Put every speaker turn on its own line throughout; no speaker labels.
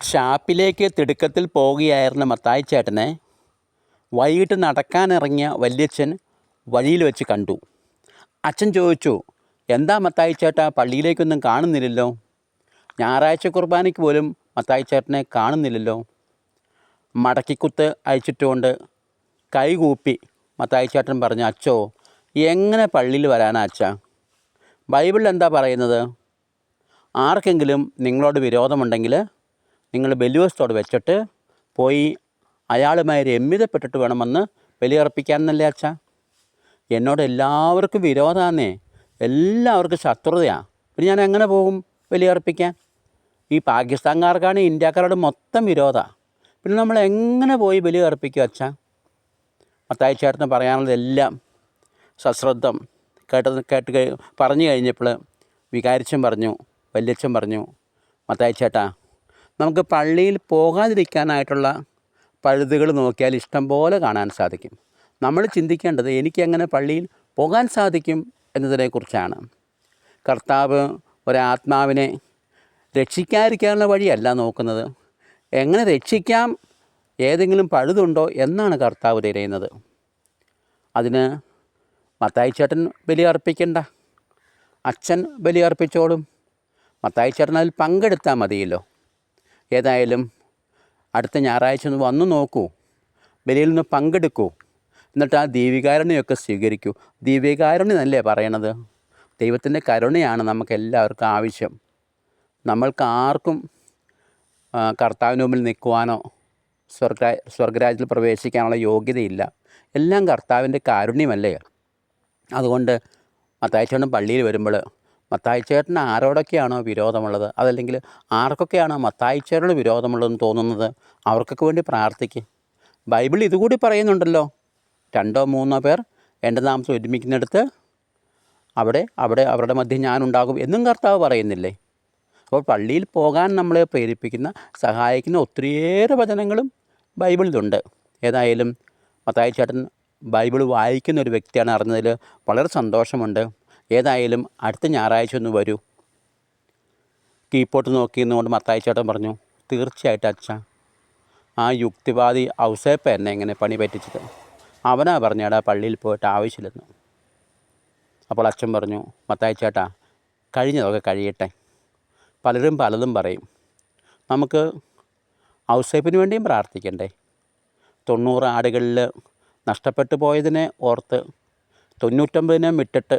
ഷാപ്പിലേക്ക് തിടുക്കത്തിൽ പോവുകയായിരുന്ന മത്തായിച്ചേട്ടനെ വൈകിട്ട് നടക്കാനിറങ്ങിയ വല്യച്ഛൻ വഴിയിൽ വെച്ച് കണ്ടു. അച്ഛൻ ചോദിച്ചു, എന്താ മത്തായിച്ചേട്ടാ, പള്ളിയിലേക്കൊന്നും കാണുന്നില്ലല്ലോ? ഞായറാഴ്ച കുർബാനയ്ക്ക് പോലും മത്തായിച്ചേട്ടനെ കാണുന്നില്ലല്ലോ. മടക്കിക്കുത്ത് അയച്ചിട്ടുകൊണ്ട് കൈകൂപ്പി മത്തായിച്ചേട്ടൻ പറഞ്ഞു, അച്ചോ, എങ്ങനെ പള്ളിയിൽ വരാനാ അച്ഛാ? ബൈബിളിൽ എന്താ പറയുന്നത്? ആർക്കെങ്കിലും നിങ്ങളോട് വിരോധമുണ്ടെങ്കിൽ നിങ്ങൾ ബലിവസ്തോട് വെച്ചിട്ട് പോയി അയാളുമായി രമ്യതപ്പെട്ടിട്ട് വേണമെന്ന് ബലിയർപ്പിക്കാമെന്നല്ലേ അച്ഛാ? എന്നോട് എല്ലാവർക്കും വിരോധമാണെന്നേ, എല്ലാവർക്കും ശത്രുതയാണ്. പിന്നെ ഞാൻ എങ്ങനെ പോകും ബലിയർപ്പിക്കാൻ? ഈ പാകിസ്ഥാൻകാർക്കാണ് ഇന്ത്യക്കാരോട് മൊത്തം വിരോധമാണ്. പിന്നെ നമ്മൾ എങ്ങനെ പോയി ബലി അർപ്പിക്കും അച്ഛാ? മത്തായിച്ചേട്ടന് പറയാനുള്ളതെല്ലാം സശ്രദ്ധം കേട്ട് പറഞ്ഞു കഴിഞ്ഞപ്പോൾ വികാരിച്ചൻ പറഞ്ഞു, വല്യച്ഛൻ പറഞ്ഞു, മത്തായിച്ചേട്ടാ, നമുക്ക് പള്ളിയിൽ പോകാതിരിക്കാനായിട്ടുള്ള പഴുതുകൾ നോക്കിയാൽ ഇഷ്ടം പോലെ കാണാൻ സാധിക്കും. നമ്മൾ ചിന്തിക്കേണ്ടത് എനിക്കെങ്ങനെ പള്ളിയിൽ പോകാൻ സാധിക്കും എന്നതിനെക്കുറിച്ചാണ്. കർത്താവ് ഒരാത്മാവിനെ രക്ഷിക്കാതിരിക്കാനുള്ള വഴിയല്ല നോക്കുന്നത്, എങ്ങനെ രക്ഷിക്കാം, ഏതെങ്കിലും പഴുതുണ്ടോ എന്നാണ് കർത്താവ് തിരയുന്നത്. അതിന് മത്തായിച്ചേട്ടൻ ബലി അർപ്പിക്കണ്ട, അച്ഛൻ ബലി അർപ്പിച്ചോളും. മത്തായിച്ചേട്ടൻ അതിൽ പങ്കെടുത്താൽ മതിയല്ലോ. ഏതായാലും അടുത്ത ഞായറാഴ്ച ഒന്ന് വന്നു നോക്കൂ, ബലിയിൽ നിന്ന് പങ്കെടുക്കൂ, എന്നിട്ട് ആ ദൈവികാരുണ്യമൊക്കെ സ്വീകരിക്കൂ. ദൈവികാരുണ്യമല്ലേ പറയണത്? ദൈവത്തിൻ്റെ കരുണയാണ് നമുക്കെല്ലാവർക്കും ആവശ്യം. നമ്മൾക്ക് ആർക്കും കർത്താവിന് മുമ്പിൽ നിൽക്കുവാനോ സ്വർഗരാജ്യത്തിൽ പ്രവേശിക്കാനുള്ള യോഗ്യതയില്ല. എല്ലാം കർത്താവിൻ്റെ കാരുണ്യമല്ലേ? അതുകൊണ്ട് മത്തായിച്ചേട്ടൻ പള്ളിയിൽ വരുമ്പോൾ മത്തായിച്ചേട്ടന് ആരോടൊക്കെയാണോ വിരോധമുള്ളത്, അതല്ലെങ്കിൽ ആർക്കൊക്കെയാണോ മത്തായിച്ചേട്ടനോട് വിരോധമുള്ളതെന്ന് തോന്നുന്നത്, അവർക്കൊക്കെ വേണ്ടി പ്രാർത്ഥിക്കുക. ബൈബിൾ ഇതുകൂടി പറയുന്നുണ്ടല്ലോ, 2 or 3 പേർ എൻ്റെ നാമത്തിൽ ഒരുമിക്കുന്നിടത്ത് അവിടെ അവരുടെ മധ്യം ഞാനുണ്ടാകും എന്നും കർത്താവ് പറയുന്നില്ലേ? അപ്പോൾ പള്ളിയിൽ പോകാൻ നമ്മളെ പ്രേരിപ്പിക്കുന്ന, സഹായിക്കുന്ന ഒത്തിരിയേറെ വചനങ്ങളും ബൈബിളിലുണ്ട്. ഏതായാലും മത്തായിച്ചേട്ടൻ ബൈബിൾ വായിക്കുന്ന ഒരു വ്യക്തിയാണ് അറിഞ്ഞതിൽ വളരെ സന്തോഷമുണ്ട്. ഏതായാലും അടുത്ത ഞായറാഴ്ച ഒന്ന് വരൂ. കീപ്പോട്ട് നോക്കിയിരുന്നുകൊണ്ട് മത്തായിച്ചേട്ടൻ പറഞ്ഞു, തീർച്ചയായിട്ടും അച്ഛാ, ആ യുക്തിവാദി ഔസേപ്പ എന്നെ എങ്ങനെ പണി പറ്റിച്ചത്, അവനാ പറഞ്ഞാടാ പള്ളിയിൽ പോയിട്ട് ആവശ്യമില്ലെന്ന്. അപ്പോൾ അച്ഛൻ പറഞ്ഞു, മത്തായിച്ചേട്ടാ, കഴിഞ്ഞതൊക്കെ കഴിയട്ടെ. പലരും പലതും പറയും, നമുക്ക് ഔസേപ്പിന് വേണ്ടിയും പ്രാർത്ഥിക്കണ്ടേ? 90 ആടുകളിൽ നഷ്ടപ്പെട്ടു പോയതിനെ ഓർത്ത് 99 വിട്ടിട്ട്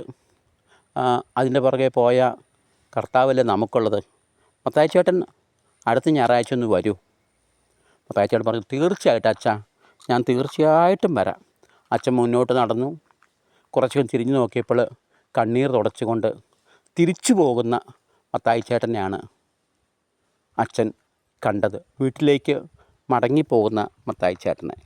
അതിൻ്റെ പുറകെ പോയ കർത്താവല്ലേ നമുക്കുള്ളത്. മത്തായിച്ചേട്ടൻ അടുത്ത ഞായറാഴ്ച ഒന്ന് വരൂ. മത്തായിച്ചേട്ടൻ പറഞ്ഞു, തീർച്ചയായിട്ടും അച്ഛാ, ഞാൻ തീർച്ചയായിട്ടും വരാം. അച്ഛൻ മുന്നോട്ട് നടന്നു. കുറച്ചൊക്കെ തിരിഞ്ഞു നോക്കിയപ്പോൾ കണ്ണീർ തുടച്ചുകൊണ്ട് തിരിച്ചു പോകുന്ന മത്തായിച്ചേട്ടനെയാണ് അച്ഛൻ കണ്ടത്. വീട്ടിലേക്ക് മടങ്ങിപ്പോകുന്ന മത്തായിച്ചേട്ടനെ.